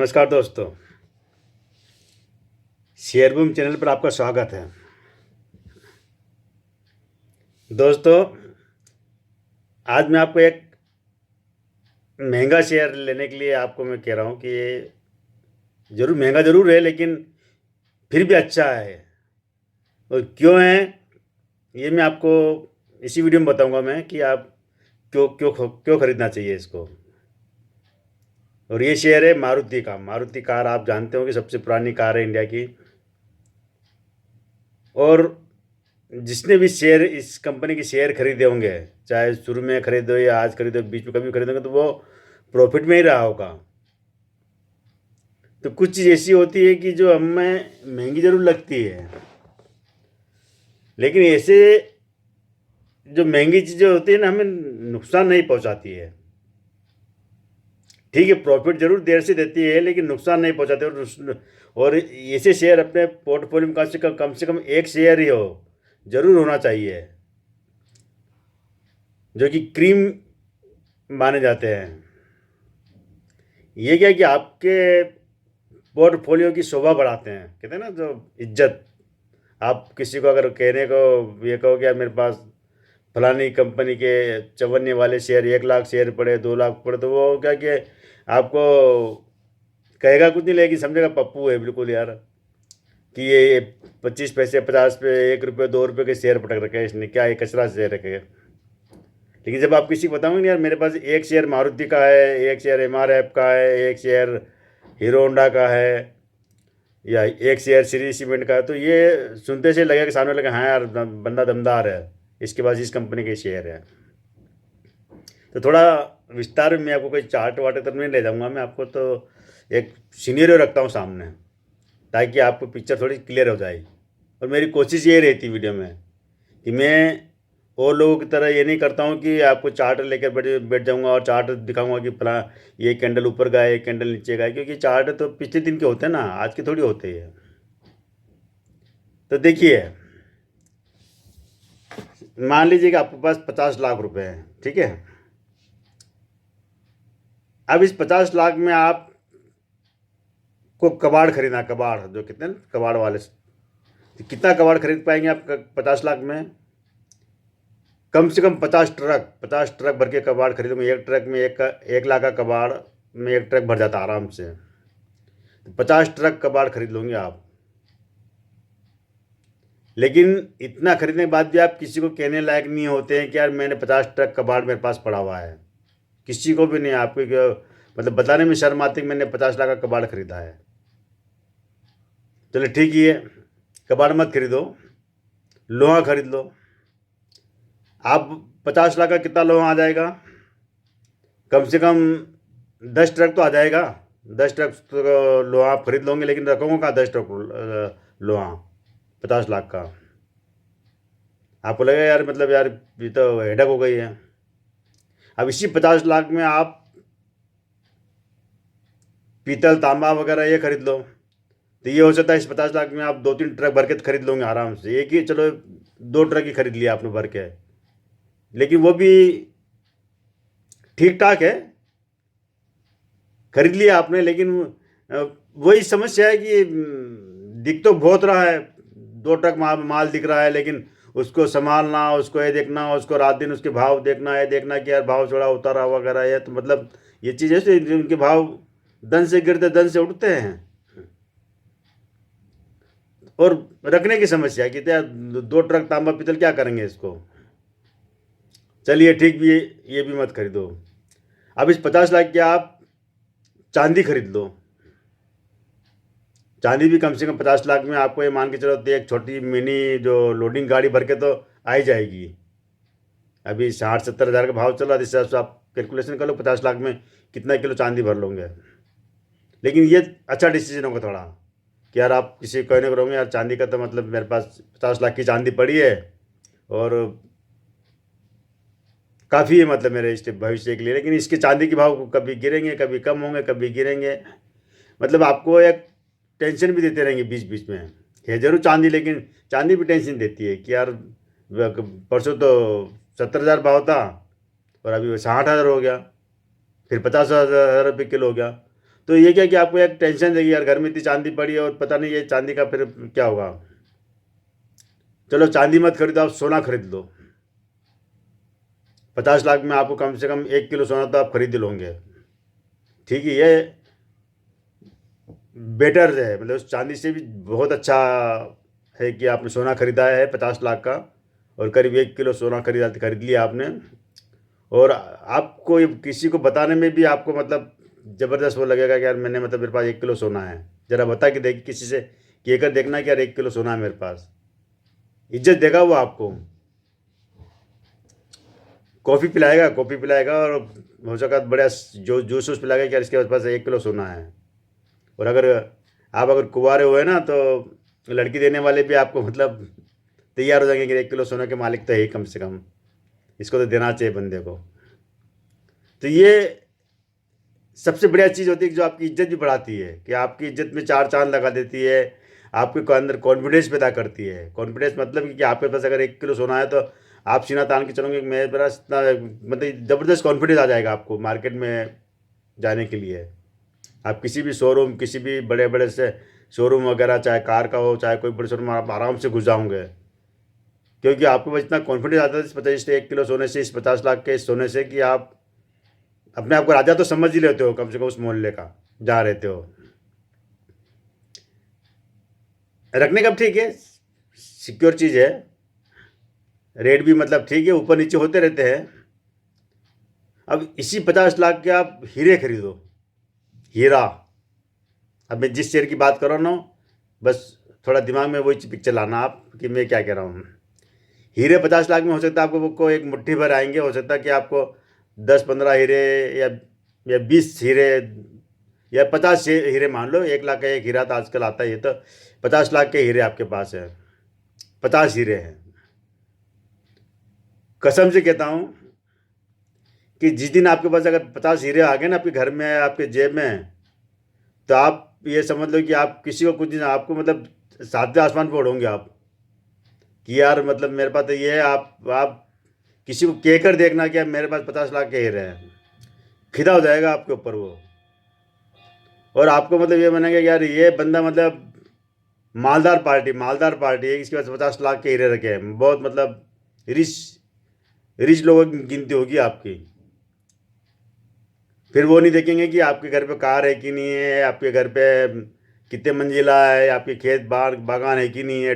नमस्कार दोस्तों, शेयरबूम चैनल पर आपका स्वागत है। दोस्तों, आज मैं आपको एक महंगा शेयर लेने के लिए आपको मैं कह रहा हूँ कि ये ज़रूर महंगा ज़रूर है, लेकिन फिर भी अच्छा है। और क्यों है ये मैं आपको इसी वीडियो में बताऊंगा मैं कि आप क्यों क्यों क्यों खरीदना चाहिए इसको। और ये शेयर है मारुति का। मारुति कार आप जानते हो कि सबसे पुरानी कार है इंडिया की। और जिसने भी शेयर इस कंपनी के शेयर खरीदे होंगे, चाहे शुरू में खरीदो या आज खरीदो, बीच में कभी खरीदोगे, तो वो प्रॉफिट में ही रहा होगा। तो कुछ चीज़ ऐसी होती है कि जो हमें महंगी ज़रूर लगती है, लेकिन ऐसे जो महंगी चीज़ें होती है ना, हमें नुकसान नहीं पहुंचाती है। ठीक है, प्रॉफिट जरूर देर से देती है, लेकिन नुकसान नहीं पहुंचाते। और ऐसे शेयर अपने पोर्टफोलियो में कम से कम एक शेयर ही हो, जरूर होना चाहिए, जो कि क्रीम माने जाते हैं। ये क्या कि आपके पोर्टफोलियो की शोभा बढ़ाते हैं। कहते हैं ना, जो इज्जत। आप किसी को अगर कहने को ये कहो कि यार मेरे पास फलानी कंपनी के चवन्ने वाले शेयर 1 लाख शेयर पड़े, 2 लाख पड़े, तो वो क्या कि आपको कहेगा कुछ नहीं, लेकिन समझेगा पप्पू है बिल्कुल यार, कि ये 25 पैसे 50 पे 1 रुपये 2 रुपये के शेयर पटक रखे हैं इसने, क्या ये कचरा शेयर रखे है। लेकिन जब आप किसी को बताओगे यार मेरे पास एक शेयर मारुति का है, एक शेयर MRF का है, एक शेयर हीरो होंडा का है, या एक शेयर श्री सीमेंट का है, तो ये सुनते से लगेगा कि सामने लगे हाँ यार बंदा दमदार है, इसके पास इस कंपनी के शेयर है। तो थोड़ा विस्तार में मैं आपको कोई चार्ट वार्ट तक नहीं ले जाऊंगा, मैं आपको तो एक सिनेरियो रखता हूँ सामने, ताकि आपको पिक्चर थोड़ी क्लियर हो जाए। और मेरी कोशिश ये रहती वीडियो में कि मैं और लोगों की तरह ये नहीं करता हूँ कि आपको चार्ट लेकर बैठ बैठ जाऊँगा और चार्ट दिखाऊंगा कि फला ये कैंडल ऊपर गया, ये कैंडल नीचे गया, क्योंकि चार्ट तो पिछले दिन के होते हैं ना, आज के थोड़ी होते हैं। तो देखिए, मान लीजिए कि आपके पास 50 लाख रुपए हैं, ठीक है। अब इस 50 लाख में आप को कबाड़ खरीदना, कबाड़ जो कहते हैं ना, कबाड़ वाले, तो कितना कबाड़ खरीद पाएंगे आप 50 लाख में? कम से कम 50 ट्रक भर के कबाड़ खरीदोगे। एक ट्रक में 1 लाख का कबाड़ में एक ट्रक भर जाता आराम से। तो 50 ट्रक कबाड़ खरीद लोगे आप। लेकिन इतना खरीदने के बाद भी आप किसी को कहने लायक नहीं होते हैं कि यार मैंने 50 ट्रक कबाड़ मेरे पास पड़ा हुआ है। किसी को भी नहीं, आपको मतलब बताने में शर्म आती कि मैंने 50 लाख का कबाड़ खरीदा है। चलो ठीक ही है, कबाड़ मत खरीदो, लोहा खरीद लो। आप 50 लाख का कितना लोहा आ जाएगा? कम से कम 10 ट्रक तो आ जाएगा। 10 ट्रक तो लोहा आप खरीद लोगे, लेकिन रखोगे कहाँ 10 ट्रक लोहा 50 लाख का? आपको लगेगा यार मतलब यार ये तो हेडक हो गई है। अब इसी 50 लाख में आप पीतल तांबा वगैरह ये खरीद लो, तो ये हो सकता है इस 50 लाख में आप 2-3 ट्रक भर के खरीद लोगे आराम से। एक ही चलो 2 ट्रक ही खरीद लिया आपने भर के, लेकिन वो भी ठीक ठाक है, खरीद लिया आपने। लेकिन वही समस्या है कि दिख तो बहुत रहा है, 2 ट्रक माल दिख रहा है, लेकिन उसको संभालना, उसको ये देखना, उसको रात दिन उसके भाव देखना, ये देखना कि यार भाव थोड़ा उतारा वगैरह है, तो मतलब ये चीज़ ऐसे उनके भाव दन से गिरते दन से उठते हैं। और रखने की समस्या है कि तो यार 2 ट्रक तांबा पीतल क्या करेंगे इसको। चलिए ठीक भी, ये भी मत खरीदो। अब इस 50 लाख की आप चांदी खरीद लो। चांदी भी कम से कम 50 लाख में आपको ये मान के चलो, तो एक छोटी मिनी जो लोडिंग गाड़ी भर के तो आ ही जाएगी। अभी 60-70 हज़ार का भाव चल रहा है, इस हिसाब से आप कैलकुलेशन कर लो 50 लाख में कितना किलो चांदी भर लोगे। लेकिन ये अच्छा डिसीजन होगा थोड़ा, कि यार आप किसी को कहने को रहोगे यार चांदी का तो मतलब मेरे पास 50 लाख की चांदी पड़ी है, और काफ़ी है मतलब मेरे इस भविष्य के लिए। लेकिन इसके चांदी के भाव कभी गिरेंगे, कभी कम होंगे, कभी गिरेंगे, मतलब आपको एक टेंशन भी देते रहेंगे बीच बीच में। है जरूर चांदी, लेकिन चांदी भी टेंशन देती है कि यार परसों तो 70 हज़ार भाव था और अभी 60 हज़ार हो गया, फिर 50 हज़ार रुपये किलो हो गया। तो ये क्या कि आपको एक टेंशन देगी, यार घर में इतनी चांदी पड़ी है और पता नहीं ये चांदी का फिर क्या होगा। चलो चांदी मत खरीदो, आप सोना खरीद लो। 50 लाख में आपको कम से कम 1 किलो सोना तो आप खरीद लोगे। ठीक है, ये बेटर है, मतलब उस चांदी से भी बहुत अच्छा है कि आपने सोना खरीदा है 50 लाख का, और करीब 1 किलो सोना खरीद लिया आपने। और आपको ये किसी को बताने में भी आपको मतलब ज़बरदस्त वो लगेगा कि यार मैंने मतलब मेरे पास 1 किलो सोना है। ज़रा बता के देखिए किसी से कि एक देखना कि यार 1 किलो सोना है मेरे पास, इज्जत देगा वो आपको। कॉफ़ी पिलाएगा और हो सका तो बढ़िया जो जूस वूस पिलाएगा कि यार इसके पास 1 किलो सोना है। और अगर कुंवारे हुए ना तो लड़की देने वाले भी आपको मतलब तैयार हो जाएंगे कि 1 किलो सोने के मालिक तो है ही कम से कम, इसको तो देना चाहिए बंदे को। तो ये सबसे बढ़िया चीज़ होती है कि जो आपकी इज्जत भी बढ़ाती है, कि आपकी इज्जत में चार चांद लगा देती है, आपके अंदर कॉन्फिडेंस पैदा करती है। कॉन्फिडेंस मतलब कि आपके पास अगर 1 किलो सोना है तो आप सीना तान के चलोगे कि मेरे पास इतना, मतलब ज़बरदस्त कॉन्फिडेंस आ जाएगा आपको मार्केट में जाने के लिए। आप किसी भी शोरूम, किसी भी बड़े बड़े से शोरूम वगैरह, चाहे कार का हो चाहे कोई बड़े शोरूम, आप आराम से घुस जाओगे, क्योंकि आपके पास इतना कॉन्फिडेंस आता है इस 1 किलो सोने से, इस 50 लाख के सोने से, कि आप अपने आप को राजा तो समझ ही लेते हो कम से कम उस मोहल्ले का जहाँ रहते हो। रखने का भी ठीक है, सिक्योर चीज़ है, रेट भी मतलब ठीक है, ऊपर नीचे होते रहते हैं। अब इसी 50 लाख के आप हीरे खरीदो, हीरा। अब मैं जिस शेयर की बात कर रहा हूँ, बस थोड़ा दिमाग में वही पिक्चर लाना आप कि मैं क्या कह रहा हूँ। हीरे 50 लाख में हो सकता है आपको एक मुट्ठी भर आएंगे, हो सकता है कि आपको 10-15 हीरे या 20 हीरे या 50 हीरे मान लो। 1 लाख का एक हीरा तो आजकल आता ही है, तो 50 लाख के हीरे आपके पास है, 50 हीरे हैं। कसम से कहता हूँ कि जिस दिन आपके पास अगर 50 हीरे आ गए ना आपके घर में, आपके जेब में, तो आप ये समझ लो कि आप किसी को कुछ दिन आपको मतलब सातवें आसमान पर उड़ोगे आप, कि यार मतलब मेरे पास तो ये है। आप किसी को कहकर देखना कि यार मेरे पास 50 लाख के हीरे हैं, फिदा हो जाएगा आपके ऊपर वो। और आपको मतलब ये बनेगा कि यार ये बंदा मतलब मालदार पार्टी है, इसके पास 50 लाख के हीरे रखे हैं, बहुत मतलब रिच रिच लोगों की गिनती होगी आपकी। फिर वो नहीं देखेंगे कि आपके घर पे कार है कि नहीं है, आपके घर पे कितने मंजिला है, आपके खेत बागान है कि नहीं है,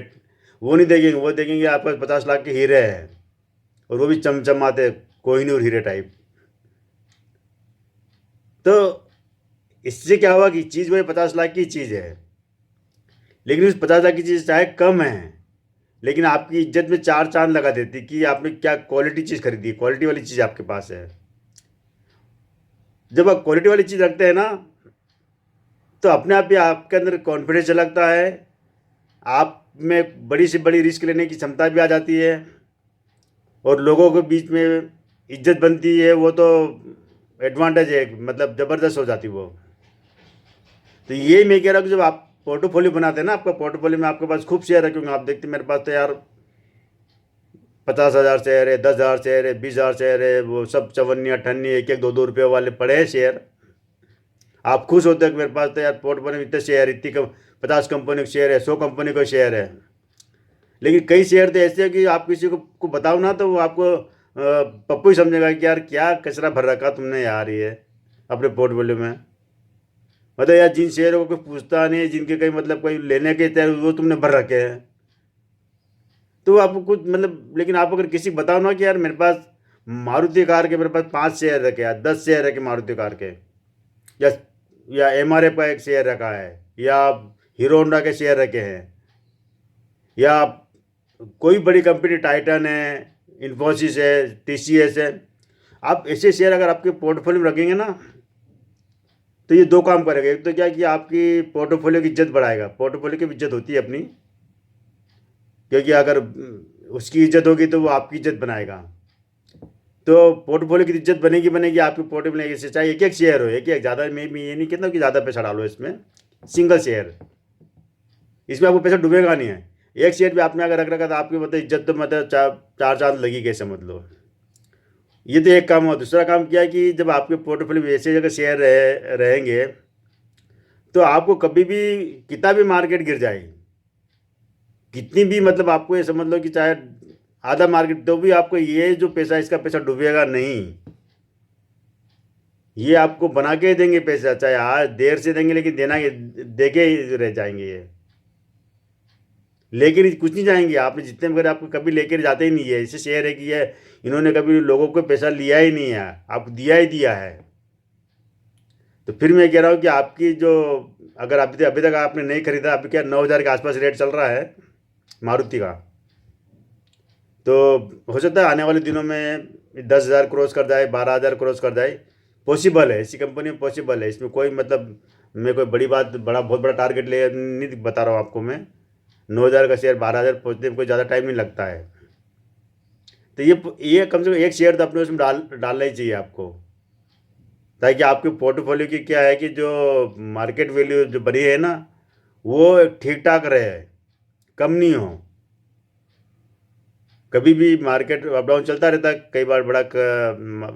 वो नहीं देखेंगे। वो देखेंगे आपके पास 50 लाख के हीरे हैं, और वो भी चमचमाते कोहिनूर हीरे टाइप। तो इससे क्या हुआ कि चीज़ वही 50 लाख की चीज़ है, लेकिन उस 50 लाख की चीज़ चाहे कम है, लेकिन आपकी इज्जत में चार चांद लगा देती कि आपने क्या क्वालिटी चीज़ खरीदी, क्वालिटी वाली चीज़ आपके पास है। जब आप क्वालिटी वाली चीज़ रखते हैं ना, तो अपने आप ही आपके अंदर कॉन्फिडेंस झलकता है, आप में बड़ी से बड़ी रिस्क लेने की क्षमता भी आ जाती है, और लोगों के बीच में इज्जत बनती है। वो तो एडवांटेज है, मतलब ज़बरदस्त हो जाती वो। तो यही मैं कह रहा हूँ कि जब आप पोर्टफोलियो बनाते हैं ना, आपका पोर्टफोलियो में आपके पास खूब शेयर रखेंगे, आप देखते मेरे पास तो यार 50,000 शेयर है, 10,000 शेयर है, 20,000 शेयर है, वो सब चवन्नी अठन्नी एक एक 2-2 रुपये वाले पड़े हैं शेयर। आप खुश होते हैं कि मेरे पास तो यार पोर्टफोलियो में इतने शेयर, इतनी 50 कंपनी के शेयर है, 100 कंपनी का शेयर है। लेकिन कई शेयर तो ऐसे हैं कि आप किसी को बताओ ना तो वो आपको पप्पू ही समझेगा कि यार क्या कचरा भर रखा तुमने यार ये अपने पोर्टफोलियो में। मतलब यार जिन शेयरों को कोई पूछता नहीं, जिनके कहीं मतलब कोई लेने के तैयार, वो तुमने भर रखे हैं। तो आपको कुछ मतलब, लेकिन आप अगर किसी को बताओ ना कि यार मेरे पास मारुति कार के मेरे पास 5 शेयर रखे हैं, 10 शेयर रखे मारुति कार के, या MRF का एक शेयर रखा है, या हीरो होंडा के शेयर रखे हैं, या कोई बड़ी कंपनी टाइटन है, इन्फोसिस है, TCS है। आप ऐसे शेयर अगर आपके पोर्टफोलियो में रखेंगे ना, तो ये दो काम करेगा। एक तो क्या कि आपकी पोर्टफोलियो की इज्जत बढ़ाएगा, पोर्टफोलियो की इज्जत होती है अपनी, क्योंकि अगर उसकी इज्जत होगी तो वो आपकी इज्जत बनाएगा। तो पोर्टफोलियो की इज्जत बनेगी आपके पोर्टफोलियो से, चाहे एक एक शेयर हो, एक एक, ज़्यादा मैं ये नहीं कहता कि ज़्यादा पैसा डालो इसमें, सिंगल शेयर, इसमें आपको पैसा डूबेगा नहीं है। एक शेयर भी आपने अगर रख रखा तो आपकी मतलब इज्जत तो मतलब चार चांद लगी कैसे समझ लो। ये तो एक काम हुआ। दूसरा काम क्या है कि जब आपके पोर्टफोलियो में ऐसे जगह शेयर रहेंगे, तो आपको कभी भी कितना भी मार्केट गिर जाए, कितनी भी मतलब आपको ये समझ लो कि चाहे आधा मार्केट, तो भी आपको ये जो पैसा इसका पैसा डूबेगा नहीं। ये आपको बना के देंगे पैसा, चाहे आज देर से देंगे लेकिन देना दे के ही रह जाएंगे ये। लेकिन कुछ नहीं जाएंगे, आपने जितने मगर आपको कभी लेकर जाते ही नहीं है। ऐसे शेयर है कि ये इन्होंने कभी लोगों को पैसा लिया ही नहीं है, आपको दिया ही दिया है। तो फिर मैं कह रहा हूँ कि आपकी जो, अगर अभी तक आपने नहीं खरीदा, अभी क्या 9,000 के आसपास रेट चल रहा है मारुति का, तो हो सकता है आने वाले दिनों में 10,000 क्रॉस कर जाए, 12,000 क्रॉस कर जाए। पॉसिबल है, ऐसी कंपनी में पॉसिबल है, इसमें कोई मतलब मैं कोई बड़ी बात बहुत बड़ा टारगेट ले नहीं बता रहा हूँ आपको मैं। 9,000 का शेयर 12,000 पहुँचने में कोई ज़्यादा टाइम नहीं लगता है। तो ये कम से कम एक शेयर तो अपने उसमें डालना ही चाहिए आपको, ताकि आपके पोर्टफोलियो की क्या है कि जो मार्केट वैल्यू जो बनी है ना, वो ठीक ठाक रहे, कम नहीं हो। कभी भी मार्केट अप डाउन चलता रहता है, कई बार बड़ा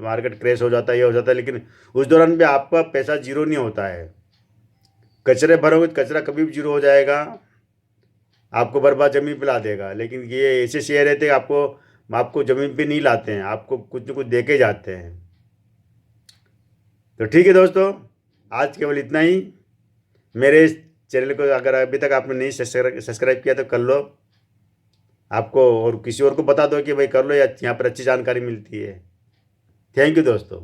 मार्केट क्रैश हो जाता है, ये हो जाता है, लेकिन उस दौरान भी आपका पैसा जीरो नहीं होता है। कचरे भरोगे तो कचरा कभी भी जीरो हो जाएगा, आपको बर्बाद ज़मीन पे ला देगा। लेकिन ये ऐसे शेयर रहते हैं आपको आपको ज़मीन पे नहीं लाते हैं, आपको कुछ न कुछ दे के जाते हैं। तो ठीक है दोस्तों, आज केवल इतना ही। मेरे इस चैनल को अगर अभी तक आपने नहीं सब्सक्राइब किया तो कर लो, आपको और किसी और को बता दो कि भाई कर लो, या यहाँ पर अच्छी जानकारी मिलती है। थैंक यू दोस्तों।